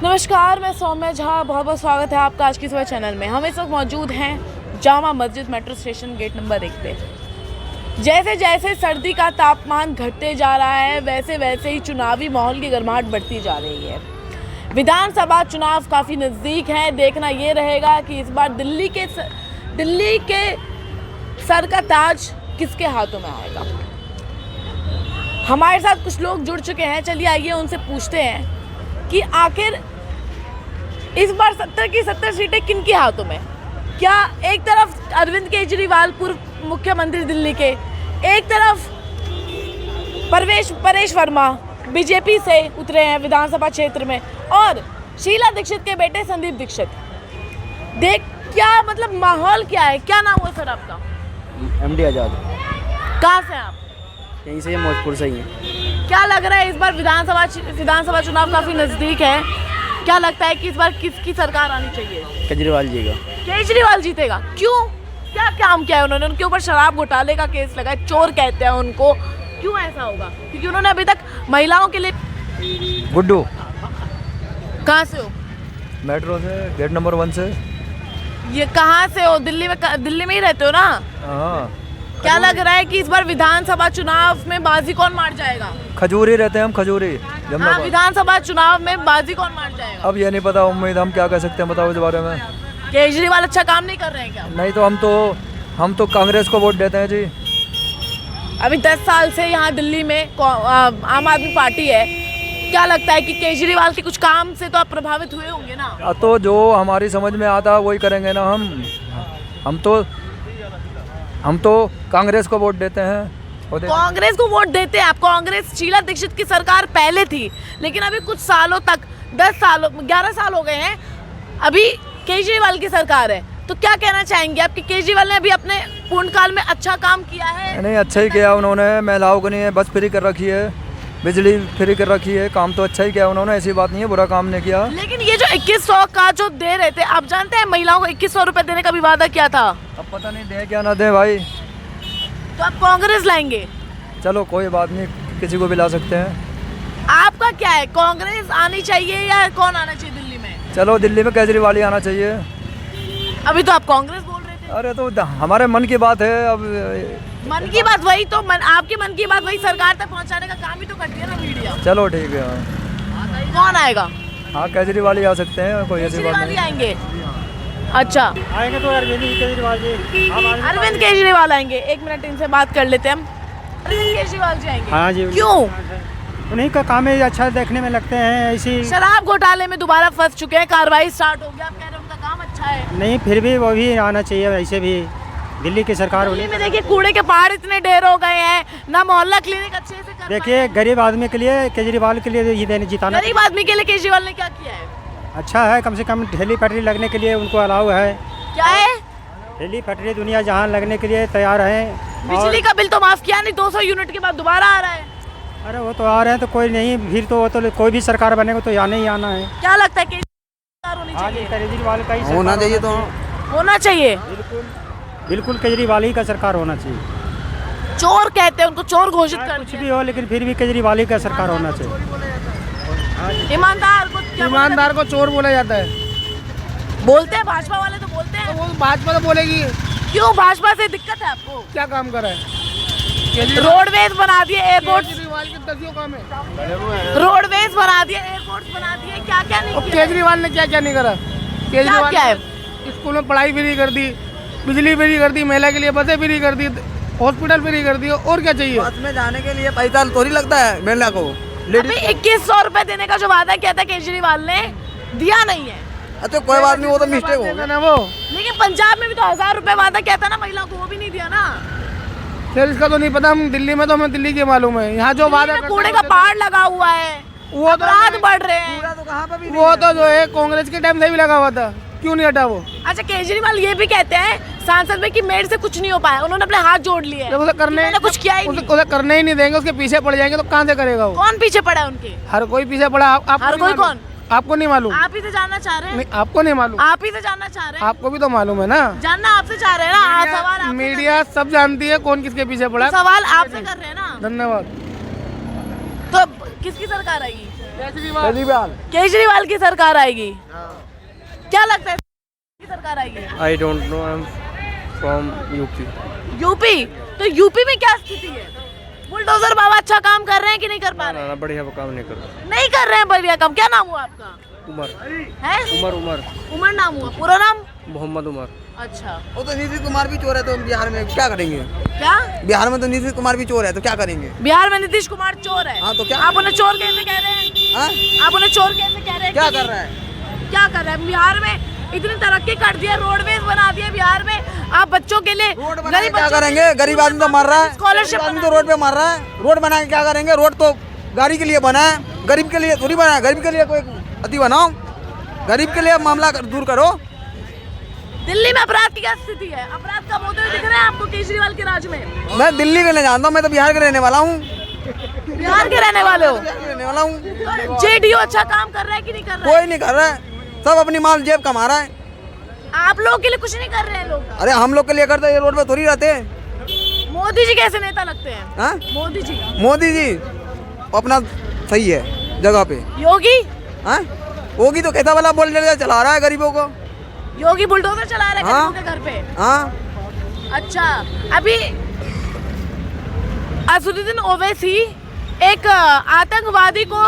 नमस्कार, मैं सौम्या झा। बहुत बहुत स्वागत है आपका आज की सुबह चैनल में। हम इस वक्त मौजूद हैं Jama Masjid metro station gate number 1 पे। जैसे जैसे सर्दी का तापमान घटते जा रहा है वैसे वैसे ही चुनावी माहौल की गर्माहट बढ़ती जा रही है। विधानसभा चुनाव काफ़ी नज़दीक है। देखना ये रहेगा कि इस बार दिल्ली के सर का ताज किसके हाथों में आएगा। हमारे साथ कुछ लोग जुड़ चुके हैं, चलिए आइए उनसे पूछते हैं कि आखिर इस बार 70 की 70 सीटें किन के हाथों में। क्या एक तरफ अरविंद केजरीवाल पूर्व मुख्यमंत्री दिल्ली के, एक तरफ परेश वर्मा बीजेपी से उतरे हैं विधानसभा क्षेत्र में, और शीला दीक्षित के बेटे संदीप दीक्षित। क्या मतलब माहौल क्या है? क्या नाम हुआ सर आपका? MD आजाद। कहाँ से आप? यहीं से, मौजपुर से ही है। क्या लग रहा है इस बार विधानसभा चुनाव काफ़ी नज़दीक है, क्या लगता है कि इस बार किसकी सरकार आनी चाहिए? केजरीवाल जी का। केजरीवाल जीतेगा? क्यों? क्या काम किया है उन्होंने? उनके ऊपर शराब घोटाले का केस लगा है, चोर कहते हैं उनको। क्यों ऐसा होगा? क्योंकि उन्होंने अभी तक महिलाओं के लिए। गुड्डू। कहाँ से हो? मेट्रो से, गेट नंबर 1 से। ये कहाँ से हो? दिल्ली में ही रहते हो ना? हाँ। क्या लग रहा है कि इस बार विधानसभा चुनाव में बाजी कौन मार जाएगा? खजूरी रहते हैं हम, खजूरी। हाँ, विधानसभा चुनाव में बाजी कौन मार जाएगा? अब ये नहीं पता, उम्मीद हम क्या कह सकते हैं, बताओ इस बारे में। केजरीवाल अच्छा काम नहीं कर रहे हैं क्या? नहीं तो हम तो कांग्रेस को वोट देते हैं जी। अभी 10 साल से यहाँ दिल्ली में आम आदमी पार्टी है। क्या लगता है कि केजरीवाल के कुछ काम से तो आप प्रभावित हुए होंगे ना? तो जो हमारी समझ में आता है वही करेंगे ना हम तो कांग्रेस को वोट देते हैं। कांग्रेस को वोट देते हैं आप? कांग्रेस, शीला दीक्षित की सरकार पहले थी, लेकिन अभी कुछ सालों तक 11 साल हो गए हैं, अभी केजरीवाल की सरकार है। तो क्या कहना चाहेंगे आप कि केजरीवाल ने अभी अपने पूर्णकाल में अच्छा काम किया है? नहीं, अच्छा ही किया उन्होंने। महिलाओं को नहीं, बस फ्री कर रखी है, बिजली फ्री कर रखी है, काम तो अच्छा ही किया उन्होंने, ऐसी बात नहीं है, बुरा काम नहीं किया। लेकिन ये जो 2100 का जो दे रहे थे, आप जानते हैं महिलाओं को 2100 रुपए देने का भी वादा किया था। अब पता नहीं दे क्या ना दे भाई। तो आप कांग्रेस लाएंगे? चलो कोई बात नहीं, किसी को भी ला सकते हैं। आपका क्या है, कांग्रेस आनी चाहिए या कौन आना चाहिए दिल्ली में? चलो दिल्ली में केजरीवाल ही आना चाहिए। अभी तो आप कांग्रेस बोल रहे थे। अरे तो हमारे मन की बात है। अब मन की बात वही तो आपकी मन की बात वही सरकार तक पहुंचाने का काम ही तो करती है ना मीडिया। चलो ठीक है। कौन आएगा? हाँ, केजरीवाल ही आ सकते हैं, कोई ऐसी बात नहीं। आएंगे? अच्छा, आएंगे तो अरविंद केजरीवाल जी। अरविंद केजरीवाल आएंगे। 1 मिनट इनसे बात कर लेते हैं हम। अरविंद केजरीवाल जी आएंगे? हाँ जी। क्यों? उन्हीं का काम है, अच्छा देखने में लगते हैं। ऐसी शराब घोटाले में दोबारा फंस चुके हैं, कार्रवाई स्टार्ट हो गया, आप कह रहे हैं उनका काम अच्छा है। नहीं, फिर भी वो भी आना चाहिए। वैसे भी दिल्ली की सरकार, दिल्ली में देखिए कूड़े के पहाड़ इतने ढेर हो गए हैं, ना मोहल्ला क्लिनिक अच्छे से कर देखिए गरीब आदमी के लिए केजरीवाल के लिए ही देने जिताना। गरीब आदमी के लिए केजरीवाल ने क्या किया है? अच्छा है, कम से कम ठेली पटरी लगने के लिए उनको अलाउ है। क्या है? ठेली पटरी दुनिया जहां लगने के लिए तैयार है। बिजली का बिल तो माफ किया नहीं, 200 यूनिट के बाद दोबारा आ रहा है। अरे वो तो आ रहे हैं, तो कोई नहीं, फिर तो वो तो कोई भी सरकार बनेगा तो आना ही आना है। क्या लगता है केजरीवाल होनी चाहिए? केजरीवाल का ही होना चाहिए, तो होना चाहिए। बिल्कुल केजरीवाल ही का सरकार होना चाहिए। चोर कहते हैं उनको, चोर घोषित कर कुछ भी हो, लेकिन फिर भी केजरीवाल ही का सरकार होना चाहिए। ईमानदार को चोर बोला जाता है। बोलते हैं, भाजपा वाले तो बोलते हैं। वो भाजपा तो बोलेगी। क्यों भाजपा से दिक्कत है आपको? क्या काम करा है? रोडवेज बना दिए, एयरपोर्ट, केजरीवाल के 10 काम है। रोडवेज बना दिए, एयरपोर्ट बना दिए, क्या क्या नहीं किया? केजरीवाल ने क्या क्या नहीं करा? केजरीवाल क्या है? स्कूल में पढ़ाई फ्री कर दी, बिजली फ्री कर दी, महिला के लिए बसें फ्री कर दी, हॉस्पिटल फ्री कर दी, और क्या चाहिए? बस में जाने के लिए पैसा थोड़ी लगता है महिला को। अभी 2100 रुपए देने का जो वादा किया था केजरीवाल ने, दिया नहीं है। अच्छा कोई बात नहीं, वो तो मिस्टेक हो गया ना वो। लेकिन पंजाब में भी तो 1000 रुपए वादा किया था ना महिला को, वो भी नहीं दिया ना। फिर इसका तो नहीं पता, हम दिल्ली में तो हमें दिल्ली के मालूम है। यहाँ जो वादा कूड़े का पहाड़ लगा हुआ है, वो तो अपराध बढ़ रहे हैं। वो तो जो है कांग्रेस के टाइम से भी लगा हुआ था, क्यों नहीं हटा वो? अच्छा, केजरीवाल ये भी कहते हैं सांसद में कि मेरे से कुछ नहीं हो पाया, उन्होंने अपने हाथ जोड़ लिए हैं। उसे करने कुछ किया ही नहीं। उसे करने ही नहीं देंगे, उसके पीछे पड़ जाएंगे तो कहाँ से करेगा वो? कौन पीछे पड़ा है उनके? हर कोई पीछे पड़ा। हर कोई कौन? आपको नहीं मालूम? आप ही से जानना चाह रहे हैं? नहीं, आपको नहीं मालूम? आप ही से जानना चाह रहे हैं? आपको भी तो मालूम है ना। जानना आपसे चाह रहे हैं ना। सवाल आपसे मीडिया सब जानती है कौन किसके पीछे पड़ा। सवाल आपसे कर रहे हैं ना। धन्यवाद। तो किसकी सरकार आएगी? केजरीवाल केजरीवाल की सरकार आएगी। क्या लगता है की सरकार आएगी? I don't know, I am from UP. UP, तो यूपी में क्या स्थिति है? बुलडोजर बाबा अच्छा काम कर रहे हैं कि नहीं कर पा रहे हैं? ना बढ़िया काम नहीं कर रहा। नहीं कर रहे हैं बढ़िया काम। क्या नाम हुआ आपका? उमर है उमर उमर नाम हुआ, पूरा नाम? मोहम्मद उमर। अच्छा, वो तो नीतीश कुमार भी चोर है, तो बिहार में क्या करेंगे? क्या बिहार में तो नीतीश कुमार भी चोर है, तो क्या करेंगे? बिहार में नीतीश कुमार चोर है? हाँ, तो क्या? आप उन्हें चोर कैसे कह रहे हैं? हाँ? आप उन्हें चोर कैसे कह रहे हैं? क्या कि- कर रहा है? क्या कर रहे हैं? बिहार में इतनी तरक्की कर दी है, रोडवेज बना दिए बिहार में। आप बच्चों के लिए रोड बना के क्या बच्चों के करेंगे? लिए गरीब आदमी तो मर रहा है, स्कॉलरशिप गरीब आदमी तो रोड पे मर रहा है। रोड बना के क्या करेंगे? रोड तो गाड़ी के लिए बना है, गरीब के लिए थोड़ी बना है। गरीब के लिए कोई अति बनाओ, गरीब के लिए मामला दूर करो। दिल्ली में अपराध की क्या स्थिति है? अपराध कम होते हुए दिख रहे हैं आपको केजरीवाल के राज में? मैं दिल्ली के नहीं जानता हूँ, मैं तो बिहार के रहने वाला हूँ। बिहार के रहने वाले हो? बिहार के रहने वाला हूँ। जेडीयू अच्छा काम कर रहा है कि नहीं कर रहा है? कोई नहीं कर रहा है, सब अपनी माल जेब कमा रहा है। आप लोगों के लिए कुछ नहीं कर रहे हैं लोग? अरे हम लोग के लिए करते, ये रोड पे थोड़ी रहते। मोदी जी कैसे नेता लगते हैं? हाँ? मोदी जी, मोदी जी अपना सही है जगह पे। योगी, हाँ? होगी तो कैसा वाला बोल चला रहा है गरीबों को। योगी बुलडोजर चला रहे हैं हाँ। गरीबों के घर पे? हाँ, अच्छा, अभी असदुद्दीन ओवैसी एक आतंकवादी को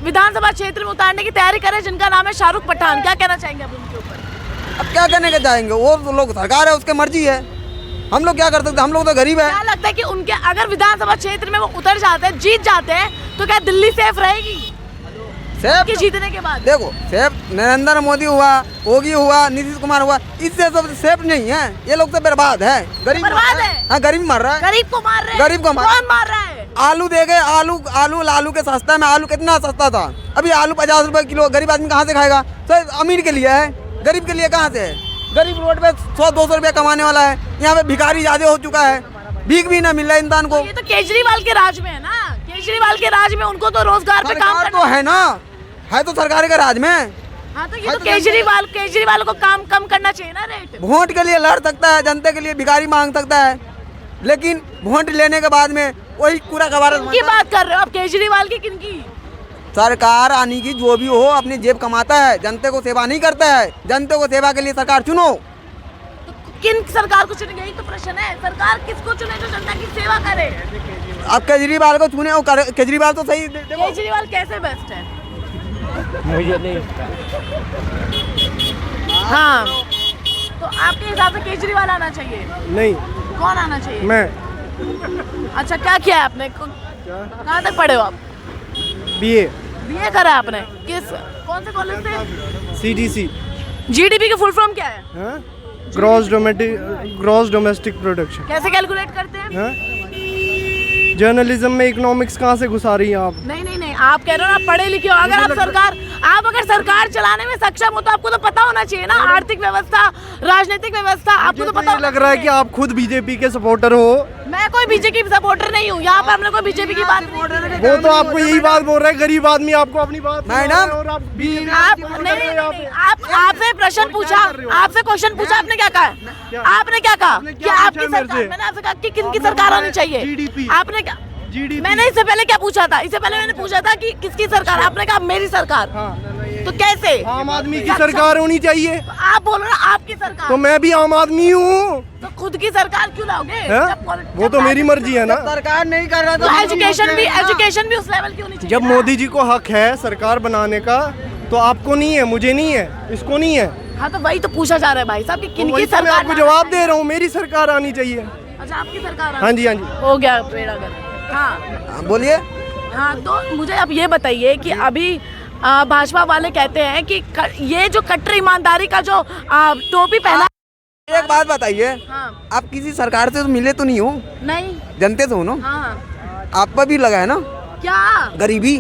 विधानसभा क्षेत्र में उतारने की तैयारी कर रहे हैं, जिनका नाम है शाहरुख पठान। क्या कहना चाहेंगे आप उनके ऊपर? अब क्या करने के जाएंगे? वो तो लोग सरकार है, उसके मर्जी है, हम लोग क्या कर सकते? हम लोग तो गरीब है। क्या लगता है कि उनके अगर विधानसभा क्षेत्र में वो उतर जाते हैं, जीत जाते हैं, तो क्या दिल्ली सेफ रहेगी सेफ कि जीतने के बाद? देखो, सेफ नरेंद्र मोदी हुआ, योगी हुआ, नीतीश कुमार हुआ, इससे सब सेफ नहीं है। ये लोग तो बर्बाद है, गरीब बर्बाद है? हाँ, गरीब मर रहा है। गरीब को मार रहे हैं? गरीब को मार- कौन मार रहा है? आलू दे गए, आलू के सस्ता में। आलू कितना सस्ता था, अभी आलू 50 रुपए किलो। गरीब आदमी कहाँ से खाएगा? सर अमीर के लिए है, गरीब के लिए कहाँ से है? गरीब रोड पे 100-200 रुपये कमाने वाला है। यहाँ पे भिखारी ज्यादा हो चुका है, भीख भी ना मिल रहा है इंसान को। ये तो केजरीवाल के राज में है ना। केजरीवाल के राज में उनको तो रोजगार पे काम सरकार करना तो है ना, है तो सरकार के राज में। हाँ, तो ये तो केजरीवाल को काम कम करना चाहिए ना रेट। वोट के लिए लड़ सकता है, जनता के लिए भिखारी मांग सकता है, लेकिन वोट लेने के बाद में वही पूरा कबाड़ा। किनकी बात कर रहे हो आप? केजरीवाल की किनकी? सरकार आने की जो भी हो अपनी जेब कमाता है, जनता को सेवा नहीं करता है। जनता को सेवा के लिए सरकार चुनो। तो किन सरकार को चुनेंगे? यही तो प्रश्न है। सरकार किसको चुने जो जनता की सेवा करे? अब केजरीवाल को चुने, केजरीवाल तो सही। देखो केजरीवाल कैसे बेस्ट है? मुझे नहीं हाँ, तो आपके हिसाब से केजरीवाल आना चाहिए? नहीं, कौन आना चाहिए? मैं अच्छा, क्या किया है आपने? कहाँ तक पढ़े हो आप? बीए बीए करा है आपने? कौन से कॉलेज से? सीडीसी। जीडीपी की फुल फॉर्म क्या है? Gross domestic production. कैसे कैलकुलेट करते हैं? जर्नलिज्म में इकोनॉमिक्स कहाँ से घुसा रही हैं आप? नहीं, आप कह रहे हो ना पढ़े लिखे हो। आप अगर सरकार चलाने में सक्षम हो तो आपको तो पता होना चाहिए ना, आर्थिक व्यवस्था, राजनीतिक व्यवस्था, आपको तो पता लग रहा है कि आप खुद बीजेपी के सपोर्टर हो। मैं कोई बीजेपी की सपोर्टर नहीं हूँ। यहाँ पर हमने कोई बीजेपी की बात नहीं। वो तो आपको यही बात बोल रहा है, गरीब आदमी आपको अपनी बात मैडम, और आप आप नहीं, आपसे प्रश्न पूछा, आपसे क्वेश्चन पूछा, आपने क्या कहा? आपने क्या कहा कि आपकी सरकार? मैंने आपसे कहा कि किनकी सरकार आनी चाहिए? GDP। आपने क्या? मैंने इससे पहले क्या पूछा था? इससे पहले मैंने पूछा था कि किसकी सरकार? आपने कहा मेरी सरकार। तो कैसे? आम आदमी की सरकार होनी चाहिए। तो आप बोलो ना आपकी सरकार। तो मैं भी आम आदमी हूँ। तो खुद की सरकार क्यों लाओगे? वो तो मेरी मर्जी है ना। सरकार नहीं कर रहा तो एजुकेशन भी उस लेवल की होनी चाहिए। जब मोदी जी को हक है सरकार बनाने का, तो आपको नहीं है, मुझे नहीं है, इसको नहीं है। हाँ, तो वही तो पूछा जा रहा है भाई साहब कि किनकी वही तो मैं सरकार? आपको जवाब दे रहा हूँ, मेरी सरकार आनी चाहिए। अच्छा, आपकी सरकार हाँ जी, हाँ जी। हो गया पेड़ अगर। हाँ, बोलिए। हाँ, तो मुझे आप ये बताइए कि अभी भाजपा वाले कहते हैं कि ये जो कट्टर ईमानदारी का जो टोपी पहना। एक बात बताइए, हाँ, आप किसी सरकार से तो मिले तो नहीं हो? नहीं। जनते से हो ना? हाँ, आप पर भी लगा है ना क्या? गरीबी।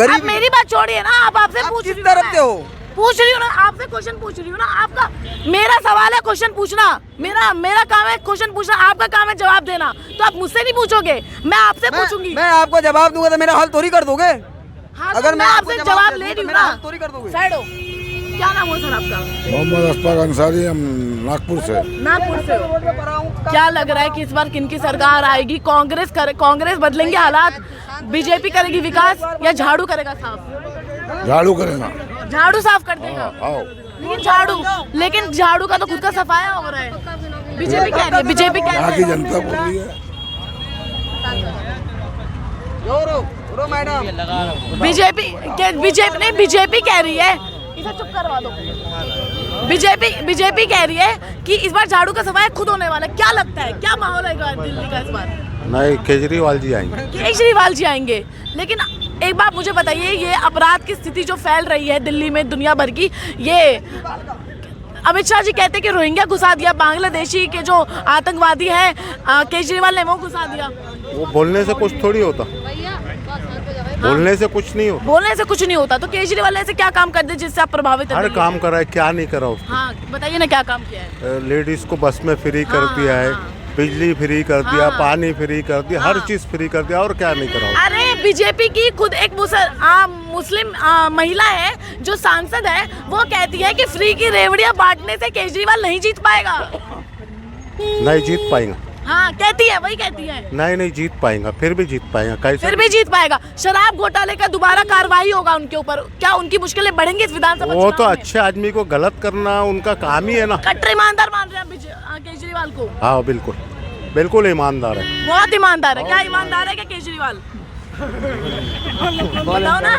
आप मेरी बात छोड़िए ना, आप आपसे पूछ किस रही तरफ से हो? पूछ रही हूँ ना, आपसे क्वेश्चन पूछ रही हूँ ना। आपका मेरा सवाल है क्वेश्चन पूछना, मेरा काम है क्वेश्चन पूछना, आपका काम है जवाब देना। तो आप मुझसे नहीं पूछोगे, मैं आपसे पूछूंगी। मैं आपको जवाब दूंगा तो मेरा हल थोड़ी कर दोगे? हाँ, अगर तो मैं मैं आपको आपसे जवाब जवाब दे ले दूं रही तो हूँ मेरा ना। हल थोड़ी कर दोगे? साइड हो। क्या नाम है सर आपका? मोहम्मद अशफाक अंसारी, हम नागपुर से। नागपुर से हो। क्या लग रहा है कि इस बार किनकी सरकार आएगी? कांग्रेस बदलेंगे हालात? बीजेपी करेगी विकास या झाड़ू करेगा साफ? झाड़ू करेगा। झाड़ू साफ कर देगा। आओ लेकिन झाड़ू का तो खुद का सफाया हो रहा है। बीजेपी कह रही है, बीजेपी कह यहाँ रही की है। जनता बोल रही है। बीजेपी कह रही है, इसे चुप करवा दो। बीजेपी कह रही है कि इस बार झाड़ू का सफाया खुद होने वाला है। क्या लगता है, क्या माहौल है दिल्ली का इस बार? नहीं, केजरीवाल जी आएंगे। केजरीवाल जी आएंगे। लेकिन एक बात मुझे बताइए, ये अपराध की स्थिति जो फैल रही है दिल्ली में दुनिया भर की, ये अमित शाह जी कहते हैं कि रोहिंग्या घुसा दिया, बांग्लादेशी के जो आतंकवादी हैं केजरीवाल ने वो घुसा दिया। वो बोलने से कुछ थोड़ी होता, बोलने से कुछ नहीं होता। बोलने से कुछ नहीं होता, तो केजरीवाल ने ऐसे क्या काम कर दिया जिससे आप प्रभावित हैं? हर काम करा है, क्या नहीं करा उसने। हाँ बताइए ना, क्या काम किया है? लेडीज को बस में फ्री कर हाँ, दिया है, हाँ। बिजली फ्री कर दिया, हाँ। पानी फ्री कर दिया, हर चीज फ्री कर दिया, और क्या नहीं करा उसने। अरे बीजेपी की खुद एक मुस्लिम महिला है जो सांसद है, वो कहती है कि फ्री की रेवड़ियां बांटने से केजरीवाल नहीं जीत पाएगा। नहीं जीत पाएंगा। हाँ कहती है, वही कहती है। नहीं जीत पाएंगा, फिर भी जीत पाएंगा। कैसे? फिर भी जीत पाएगा। शराब घोटाले का दोबारा कार्रवाई होगा उनके ऊपर, क्या उनकी मुश्किलें बढ़ेंगी इस विधानसभा वो तो चुनाव में? अच्छे आदमी को गलत करना उनका काम ही है ना। कट्टर ईमानदार मान रहे हैं केजरीवाल को? हाँ बिल्कुल, बिल्कुल ईमानदार है। बहुत ईमानदार है। क्या ईमानदार है क्या केजरीवाल? बताओ ना।